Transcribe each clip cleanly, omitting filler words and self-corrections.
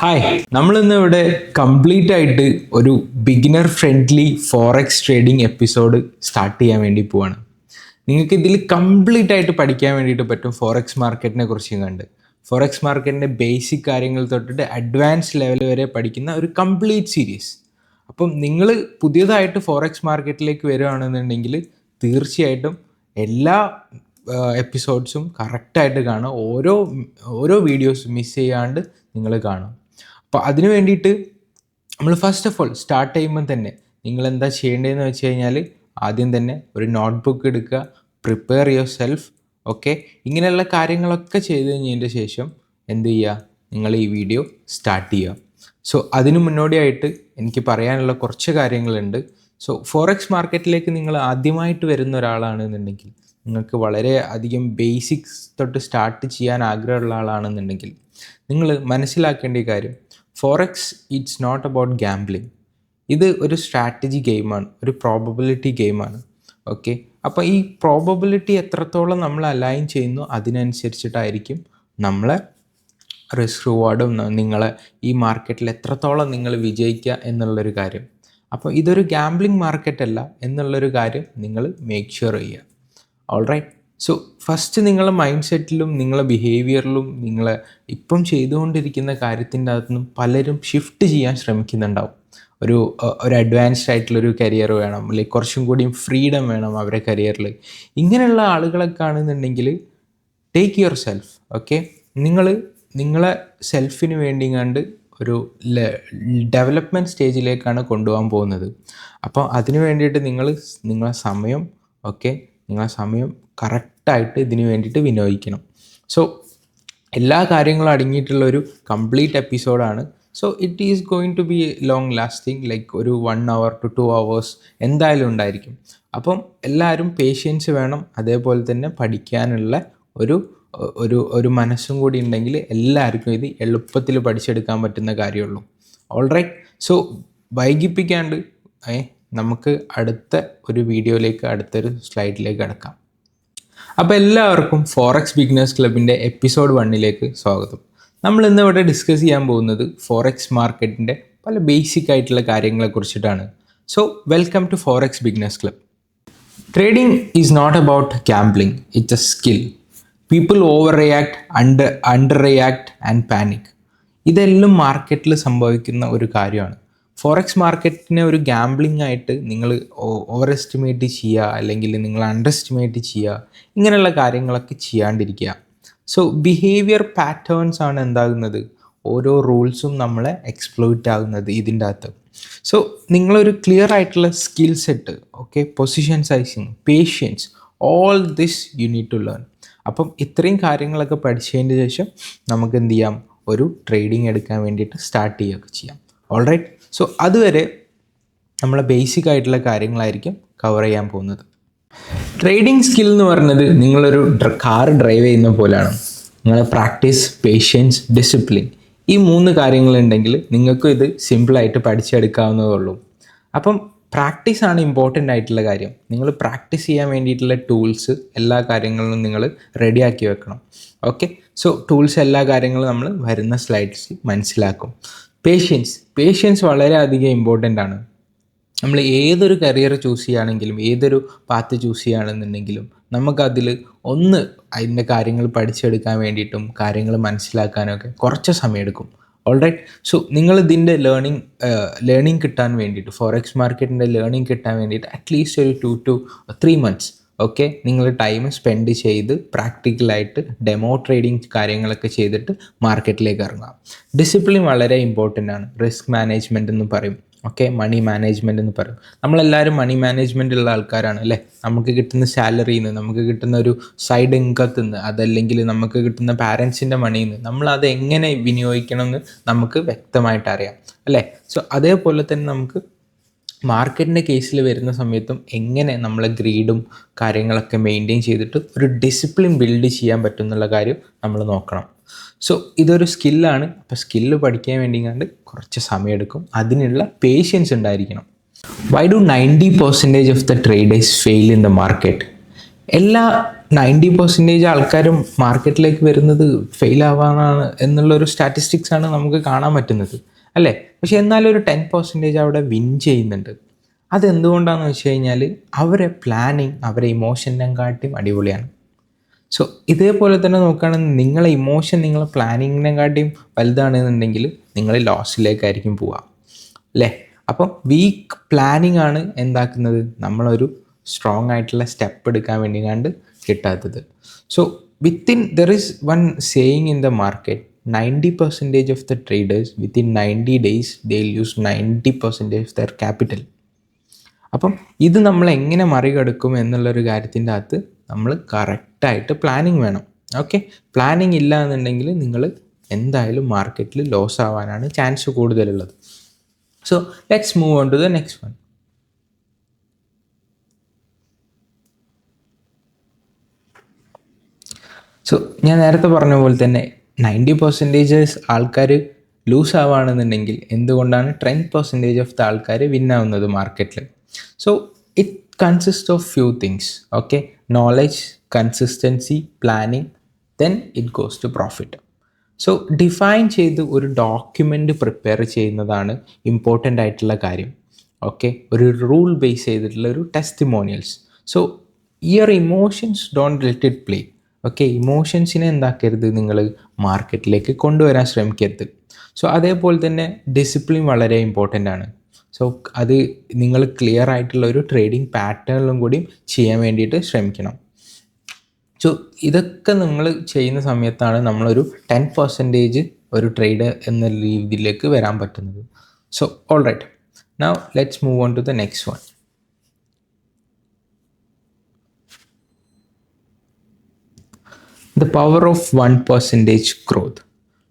Hi, നമ്മളിന്ന് ഇവിടെ complete ആയിട്ട് ഒരു beginner friendly forex trading episode start ചെയ്യാൻ വേണ്ടി പോവാണ്. നിങ്ങൾക്ക് ഇതിൽ കംപ്ലീറ്റ് ആയിട്ട് പഠിക്കാൻ വേണ്ടിയിട്ട് പറ്റും ഫോറക്സ് മാർക്കറ്റിനെ കുറിച്ചും കണ്ട്. ഫോറക്സ് മാർക്കറ്റിൻ്റെ ബേസിക് കാര്യങ്ങൾ തൊട്ടിട്ട് അഡ്വാൻസ് ലെവൽ വരെ പഠിക്കുന്ന ഒരു കംപ്ലീറ്റ് സീരീസ്. അപ്പം നിങ്ങൾ പുതിയതായിട്ട് ഫോറക്സ് മാർക്കറ്റിലേക്ക് വരികയാണെന്നുണ്ടെങ്കിൽ തീർച്ചയായിട്ടും എല്ലാ എപ്പിസോഡ്സും കറക്റ്റായിട്ട് കാണുക. ഓരോ വീഡിയോസ് മിസ് ചെയ്യാണ്ട് നിങ്ങൾ കാണും. അപ്പോൾ അതിന് വേണ്ടിയിട്ട് നമ്മൾ ഫസ്റ്റ് ഓഫ് ഓൾ സ്റ്റാർട്ട് ചെയ്യുമ്പോൾ തന്നെ നിങ്ങൾ എന്താ ചെയ്യേണ്ടതെന്ന് വെച്ച് കഴിഞ്ഞാൽ ആദ്യം തന്നെ ഒരു നോട്ട്ബുക്ക് എടുക്കുക, പ്രിപ്പയർ യുവർ സെൽഫ്. ഓക്കെ, ഇങ്ങനെയുള്ള കാര്യങ്ങളൊക്കെ ചെയ്ത് കഴിഞ്ഞതിൻ്റെ ശേഷം എന്ത് ചെയ്യുക, നിങ്ങൾ ഈ വീഡിയോ സ്റ്റാർട്ട് ചെയ്യുക. സോ അതിന് മുന്നോടിയായിട്ട് എനിക്ക് പറയാനുള്ള കുറച്ച് കാര്യങ്ങളുണ്ട്. സോ ഫോറക്സ് മാർക്കറ്റിലേക്ക് നിങ്ങൾ ആദ്യമായിട്ട് വരുന്ന ഒരാളാണെന്നുണ്ടെങ്കിൽ, നിങ്ങൾക്ക് വളരെ അധികം ബേസിക്സ് തൊട്ട് സ്റ്റാർട്ട് ചെയ്യാൻ ആഗ്രഹമുള്ള ആളാണെന്നുണ്ടെങ്കിൽ നിങ്ങൾ മനസ്സിലാക്കേണ്ട കാര്യം, forex it's not about gambling. ഇത് ഒരു സ്ട്രാറ്റജി ഗെയിമാണ്, ഒരു പ്രോബബിലിറ്റി ഗെയിമാണ്. ഓക്കെ, അപ്പോൾ ഈ പ്രോബബിലിറ്റി എത്രത്തോളം നമ്മൾ അലൈൻ ചെയ്യുന്നു അതിനനുസരിച്ചിട്ടായിരിക്കും നമ്മളെ റിസ്ക് റിവാർഡും നിങ്ങളെ ഈ മാർക്കറ്റിൽ എത്രത്തോളം നിങ്ങൾ വിജയിക്കുക എന്നുള്ളൊരു കാര്യം. അപ്പോൾ ഇതൊരു ഗാംബ്ലിംഗ് മാർക്കറ്റ് അല്ല എന്നുള്ളൊരു കാര്യം നിങ്ങൾ മേക്ക് ഷുവർ ചെയ്യുക. ഓൾറൈറ്റ്, സോ ഫസ്റ്റ് നിങ്ങളെ മൈൻഡ് സെറ്റിലും നിങ്ങളെ ബിഹേവിയറിലും നിങ്ങൾ ഇപ്പം ചെയ്തുകൊണ്ടിരിക്കുന്ന കാര്യത്തിൻ്റെ അകത്തുനിന്നും പലരും ഷിഫ്റ്റ് ചെയ്യാൻ ശ്രമിക്കുന്നുണ്ടാവും. ഒരു അഡ്വാൻസ്ഡ് ആയിട്ടുള്ളൊരു കരിയർ വേണം, അല്ലെങ്കിൽ കുറച്ചും കൂടിയും ഫ്രീഡം വേണം അവരുടെ കരിയറിൽ. ഇങ്ങനെയുള്ള ആളുകളൊക്കെ ആണെന്നുണ്ടെങ്കിൽ ടേക്ക് യുവർ സെൽഫ്. ഓക്കെ, നിങ്ങളെ സെൽഫിന് വേണ്ടി കണ്ട് ഒരു ഡെവലപ്മെൻറ്റ് സ്റ്റേജിലേക്കാണ് കൊണ്ടുപോകാൻ പോകുന്നത്. അപ്പോൾ അതിന് വേണ്ടിയിട്ട് നിങ്ങളെ സമയം കറക്റ്റായിട്ട് ഇതിന് വേണ്ടിയിട്ട് വിനിയോഗിക്കണം. സോ എല്ലാ കാര്യങ്ങളും അടങ്ങിയിട്ടുള്ളൊരു കംപ്ലീറ്റ് എപ്പിസോഡാണ്. So it is going to be long lasting, like ഒരു 1 hour to 2 hours എന്തായാലും ഉണ്ടായിരിക്കും. അപ്പം എല്ലാവരും പേഷ്യൻസ് വേണം, അതേപോലെ തന്നെ പഠിക്കാനുള്ള ഒരു മനസ്സും കൂടി ഉണ്ടെങ്കിൽ എല്ലാവർക്കും ഇത് എളുപ്പത്തിൽ പഠിച്ചെടുക്കാൻ പറ്റുന്ന കാര്യമുള്ളൂ. ഓൾറൈറ്റ്, സോ വൈകിപ്പിക്കാണ്ട് നമുക്ക് അടുത്ത ഒരു വീഡിയോയിലേക്ക്, അടുത്തൊരു സ്ലൈഡിലേക്ക് കടക്കാം. അപ്പോൾ എല്ലാവർക്കും ഫോറക്സ് ബിഗിനേഴ്സ് ക്ലബിൻ്റെ എപ്പിസോഡ് 1 സ്വാഗതം. നമ്മൾ ഇന്ന് ഇവിടെ ഡിസ്കസ് ചെയ്യാൻ പോകുന്നത് ഫോറക്സ് മാർക്കറ്റിൻ്റെ പല ബേസിക് ആയിട്ടുള്ള കാര്യങ്ങളെ കുറിച്ചിട്ടാണ്. So welcome to forex beginners club. Trading is not about gambling, it's a skill. People overreact, underreact and panic. ഇതെല്ലാം മാർക്കറ്റിൽ സംഭവിക്കുന്ന ഒരു കാര്യമാണ്. ഫോറക്സ് മാർക്കറ്റിനെ ഒരു ഗാംബ്ലിംഗ് ആയിട്ട് നിങ്ങൾ ഓവർ എസ്റ്റിമേറ്റ് ചെയ്യുക, അല്ലെങ്കിൽ നിങ്ങൾ അണ്ടർ എസ്റ്റിമേറ്റ് ചെയ്യുക, ഇങ്ങനെയുള്ള കാര്യങ്ങളൊക്കെ ചെയ്യാണ്ടിരിക്കുക. സോ ബിഹേവിയർ പാറ്റേൺസ് ആണ് എന്താകുന്നത്, ഓരോ റൂൾസും നമ്മളെ എക്സ്പ്ലോയിറ്റ് ആകുന്നത് ഇതിൻ്റെ അകത്ത്. സോ നിങ്ങളൊരു ക്ലിയർ ആയിട്ടുള്ള skill set, okay, position sizing, patience, all this you need to learn. അപ്പം ഇത്രയും കാര്യങ്ങളൊക്കെ പഠിച്ചതിന് ശേഷം നമുക്ക് എന്ത് ചെയ്യാം, ഒരു ട്രേഡിംഗ് എടുക്കാൻ വേണ്ടിയിട്ട് സ്റ്റാർട്ട് ചെയ്യുകയൊക്കെ ചെയ്യാം. ഓൾറൈറ്റ്, സോ അതുവരെ നമ്മളെ ബേസിക് ആയിട്ടുള്ള കാര്യങ്ങളായിരിക്കും കവർ ചെയ്യാൻ പോകുന്നത്. ട്രേഡിംഗ് സ്കിൽ എന്ന് പറയുന്നത് നിങ്ങളൊരു കാർ ഡ്രൈവ് ചെയ്യുന്ന പോലെയാണ്. നിങ്ങൾ പ്രാക്ടീസ്, പേഷ്യൻസ്, ഡിസിപ്ലിൻ, ഈ 3 കാര്യങ്ങളുണ്ടെങ്കിൽ നിങ്ങൾക്കും ഇത് സിമ്പിളായിട്ട് പഠിച്ചെടുക്കാവുന്നതേ ഉള്ളൂ. അപ്പം പ്രാക്ടീസാണ് ഇമ്പോർട്ടൻ്റ് ആയിട്ടുള്ള കാര്യം. നിങ്ങൾ പ്രാക്ടീസ് ചെയ്യാൻ വേണ്ടിയിട്ടുള്ള ടൂൾസ് എല്ലാ കാര്യങ്ങളിലും നിങ്ങൾ റെഡിയാക്കി വെക്കണം. ഓക്കെ, സോ ടൂൾസ് എല്ലാ കാര്യങ്ങളും നമ്മൾ വരുന്ന സ്ലൈഡ്സിൽ മനസ്സിലാക്കും. പേഷ്യൻസ് വളരെയധികം ഇമ്പോർട്ടൻ്റ് ആണ്. നമ്മൾ ഏതൊരു കരിയർ ചൂസ് ചെയ്യുകയാണെങ്കിലും, ഏതൊരു പാത്ത് ചൂസ് ചെയ്യുകയാണെന്നുണ്ടെങ്കിലും നമുക്കതിൽ അതിൻ്റെ കാര്യങ്ങൾ പഠിച്ചെടുക്കാൻ വേണ്ടിയിട്ടും കാര്യങ്ങൾ മനസ്സിലാക്കാനൊക്കെ കുറച്ച് സമയമെടുക്കും. ഓൾറൈറ്റ്, സോ നിങ്ങളിതിൻ്റെ ലേണിംഗ് കിട്ടാൻ വേണ്ടിയിട്ട്, ഫോറക്സ് മാർക്കറ്റിൻ്റെ ലേണിംഗ് കിട്ടാൻ വേണ്ടിയിട്ട് അറ്റ്ലീസ്റ്റ് ഒരു 2 to 3 months ഓക്കെ നിങ്ങൾ ടൈം സ്പെൻഡ് ചെയ്ത് പ്രാക്ടിക്കലായിട്ട് ഡെമോ ട്രേഡിങ് കാര്യങ്ങളൊക്കെ ചെയ്തിട്ട് മാർക്കറ്റിലേക്ക് ഇറങ്ങാം. ഡിസിപ്ലിൻ വളരെ ഇമ്പോർട്ടൻ്റ് ആണ്. റിസ്ക് മാനേജ്മെൻറ്റ് എന്ന് പറയും, ഓക്കെ, മണി മാനേജ്മെൻറ്റ് എന്ന് പറയും. നമ്മളെല്ലാവരും മണി മാനേജ്മെൻ്റ് ഉള്ള ആൾക്കാരാണ് അല്ലേ. നമുക്ക് കിട്ടുന്ന സാലറിയിൽ നിന്ന്, നമുക്ക് കിട്ടുന്ന ഒരു സൈഡ് ഇൻകത്തിൽ നിന്ന്, അതല്ലെങ്കിൽ നമുക്ക് കിട്ടുന്ന പാരൻസിൻ്റെ മണിയിൽ നിന്ന് നമ്മളത് എങ്ങനെ വിനിയോഗിക്കണം എന്ന് നമുക്ക് വ്യക്തമായിട്ട് അറിയാം അല്ലേ. സോ അതേപോലെ തന്നെ നമുക്ക് മാർക്കറ്റിൻ്റെ കേസിൽ വരുന്ന സമയത്തും എങ്ങനെ നമ്മളെ ഗ്രീഡും കാര്യങ്ങളൊക്കെ മെയിൻറ്റെയിൻ ചെയ്തിട്ട് ഒരു ഡിസിപ്ലിൻ ബിൽഡ് ചെയ്യാൻ പറ്റും എന്നുള്ള കാര്യം നമ്മൾ നോക്കണം. സോ ഇതൊരു സ്കില്ലാണ്. അപ്പോൾ സ്കില്ല് പഠിക്കാൻ വേണ്ടി കുറച്ച് സമയമെടുക്കും, അതിനുള്ള പേഷ്യൻസ് ഉണ്ടായിരിക്കണം. Why do 90% of the traders fail in the market? എല്ലാ 90% ആൾക്കാരും മാർക്കറ്റിലേക്ക് വരുന്നത് ഫെയിൽ ആവാനാണ് എന്നുള്ളൊരു സ്റ്റാറ്റിസ്റ്റിക്സ് ആണ് നമുക്ക് കാണാൻ പറ്റുന്നത് അല്ലേ. പക്ഷെ എന്നാലും ഒരു 10% അവിടെ വിൻ ചെയ്യുന്നുണ്ട്. അതെന്തുകൊണ്ടാണെന്ന് വെച്ച് കഴിഞ്ഞാൽ അവരെ പ്ലാനിങ് അവരെ ഇമോഷനെ കാട്ടിയും അടിപൊളിയാണ്. സോ ഇതേപോലെ തന്നെ നോക്കുകയാണെങ്കിൽ നിങ്ങളെ ഇമോഷൻ നിങ്ങളെ പ്ലാനിങ്ങിനെ കാട്ടിയും വലുതാണെന്നുണ്ടെങ്കിൽ നിങ്ങൾ ലോസിലേക്കായിരിക്കും പോവുക അല്ലേ. അപ്പം വീക്ക് പ്ലാനിങ് ആണ് എന്താക്കുന്നത് നമ്മളൊരു സ്ട്രോങ് ആയിട്ടുള്ള സ്റ്റെപ്പ് എടുക്കാൻ വേണ്ടി കണ്ട് കിട്ടാത്തത്. So within there is one saying in the market, 90% of the traders within 90 days they will use 90% of there capital. അപ്പം ഇത് നമ്മൾ എങ്ങനെ മറികടക്കും എന്നുള്ളൊരു കാര്യത്തിൻ്റെ അകത്ത് നമ്മൾ കറക്റ്റായിട്ട് പ്ലാനിങ് വേണം. ഓക്കെ, പ്ലാനിങ് ഇല്ല എന്നുണ്ടെങ്കിൽ നിങ്ങൾ എന്തായാലും മാർക്കറ്റിൽ ലോസ് ആവാനാണ് ചാൻസ് കൂടുതലുള്ളത്. So let's move on to the next one. So ഞാൻ നേരത്തെ പറഞ്ഞ പോലെ തന്നെ 90% ആൾക്കാർ ലൂസ് ആവുകയാണെന്നുണ്ടെങ്കിൽ എന്തുകൊണ്ടാണ് 10% ഓഫ് ദ ആൾക്കാർ വിൻ ആവുന്നത് മാർക്കറ്റിൽ? So it consist of few things. Okay, knowledge, consistency, planning, then it goes to profit. So define ചെയ്ത് ഒരു ഡോക്യുമെൻ്റ് പ്രിപ്പയർ ചെയ്യുന്നതാണ് ഇമ്പോർട്ടൻ്റ് ആയിട്ടുള്ള കാര്യം. ഓക്കെ, ഒരു റൂൾ ബേസ് ചെയ്തിട്ടുള്ള ഒരു testimonials. So your emotions don't let it play. Okay, ഇമോഷൻസിനെ എന്താക്കരുത്, നിങ്ങൾ മാർക്കറ്റിലേക്ക് കൊണ്ടുവരാൻ ശ്രമിക്കരുത്. സോ അതേപോലെ തന്നെ ഡിസിപ്ലിൻ വളരെ ഇമ്പോർട്ടൻ്റ് ആണ്. സോ അത് നിങ്ങൾ ക്ലിയർ ആയിട്ടുള്ള ഒരു ട്രേഡിംഗ് പാറ്റേണിലും കൂടി ചെയ്യാൻ വേണ്ടിയിട്ട് ശ്രമിക്കണം. സോ ഇതൊക്കെ നിങ്ങൾ ചെയ്യുന്ന സമയത്താണ് നമ്മളൊരു 10% ഒരു ട്രേഡ് എന്ന രീതിയിലേക്ക് വരാൻ പറ്റുന്നത്. So all right, now let's move on to the next one. The power of 1% growth.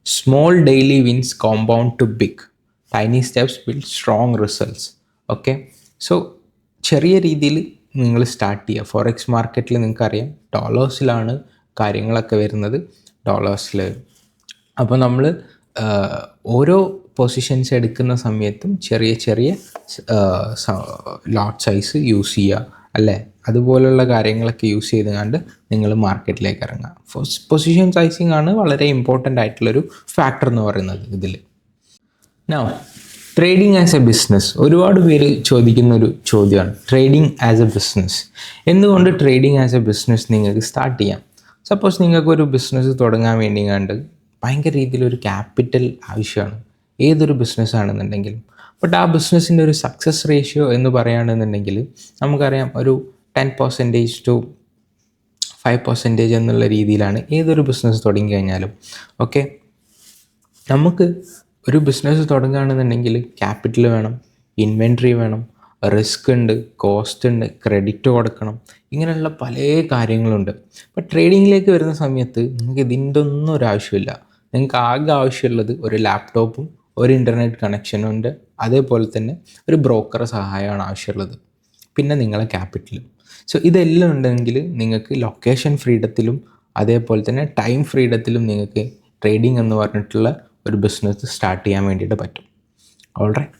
Small daily wins compound to big. Tiny steps build strong results. Okay, so ചെറിയ രീതിയിൽ നിങ്ങൾ സ്റ്റാർട്ട് ചെയ്യുക. ഫോറക്സ് മാർക്കറ്റിൽ നിങ്ങൾക്കറിയാം ഡോളേഴ്സിലാണ് കാര്യങ്ങളൊക്കെ വരുന്നത്, ഡോളേഴ്സിൽ. അപ്പോൾ നമ്മൾ ഓരോ പൊസിഷൻസ് എടുക്കുന്ന സമയത്തും ചെറിയ ചെറിയ ലോട്ട് സൈസ് യൂസ് ചെയ്യുക അല്ലേ. അതുപോലുള്ള കാര്യങ്ങളൊക്കെ യൂസ് ചെയ്തുകൊണ്ട് നിങ്ങൾ മാർക്കറ്റിലേക്ക് ഇറങ്ങുക. പൊസിഷൻ സൈസിങ് ആണ് വളരെ ഇമ്പോർട്ടൻ്റ് ആയിട്ടുള്ളൊരു ഫാക്ടർ എന്ന് പറയുന്നത് ഇതിൽ. Now trading as A business, ഒരുപാട് പേര് ചോദിക്കുന്നൊരു ചോദ്യമാണ് ട്രേഡിംഗ് ആസ് എ ബിസിനസ്. എന്തുകൊണ്ട് ട്രേഡിംഗ് ആസ് എ ബിസിനസ് നിങ്ങൾക്ക് സ്റ്റാർട്ട് ചെയ്യാം? സപ്പോസ് നിങ്ങൾക്കൊരു ബിസിനസ് തുടങ്ങാൻ വേണ്ടി കണ്ട് ഭയങ്കര രീതിയിലൊരു ക്യാപിറ്റൽ ആവശ്യമാണ് ഏതൊരു ബിസിനസ് ആണെന്നുണ്ടെങ്കിലും. ബട്ട് ആ ബിസിനസ്സിൻ്റെ ഒരു സക്സസ് റേഷ്യോ എന്ന് പറയുകയാണെന്നുണ്ടെങ്കിൽ നമുക്കറിയാം ഒരു 10% to 5% എന്നുള്ള രീതിയിലാണ് ഏതൊരു ബിസിനസ് തുടങ്ങി കഴിഞ്ഞാലും. ഓക്കെ, നമുക്ക് ഒരു ബിസിനസ് തുടങ്ങുകയാണെന്നുണ്ടെങ്കിൽ ക്യാപിറ്റൽ വേണം, ഇൻവെൻട്രി വേണം, റിസ്ക് ഉണ്ട്, കോസ്റ്റ് ഉണ്ട്, ക്രെഡിറ്റ് കൊടുക്കണം, ഇങ്ങനെയുള്ള പല കാര്യങ്ങളുണ്ട്. അപ്പോൾ ട്രേഡിങ്ങിലേക്ക് വരുന്ന സമയത്ത് നിങ്ങൾക്ക് ഇതിൻ്റെ ഒന്നും ഒരു ആവശ്യമില്ല. നിങ്ങൾക്ക് ആകെ ആവശ്യമുള്ളത് ഒരു ലാപ്ടോപ്പും ഒരു ഇൻ്റർനെറ്റ് കണക്ഷനും ഉണ്ട്, അതേപോലെ തന്നെ ഒരു ബ്രോക്കർ സഹായമാണ് ആവശ്യമുള്ളത്, പിന്നെ നിങ്ങളെ ക്യാപിറ്റലും. സോ ഇതെല്ലാം ഉണ്ടെങ്കിൽ നിങ്ങൾക്ക് ലൊക്കേഷൻ ഫ്രീഡത്തിലും അതേപോലെ തന്നെ ടൈം ഫ്രീഡത്തിലും നിങ്ങൾക്ക് ട്രേഡിംഗ് എന്ന് പറഞ്ഞിട്ടുള്ള ഒരു ബിസിനസ് സ്റ്റാർട്ട് ചെയ്യാൻ വേണ്ടിയിട്ട് പറ്റും. ഓൾറൈറ്റ്.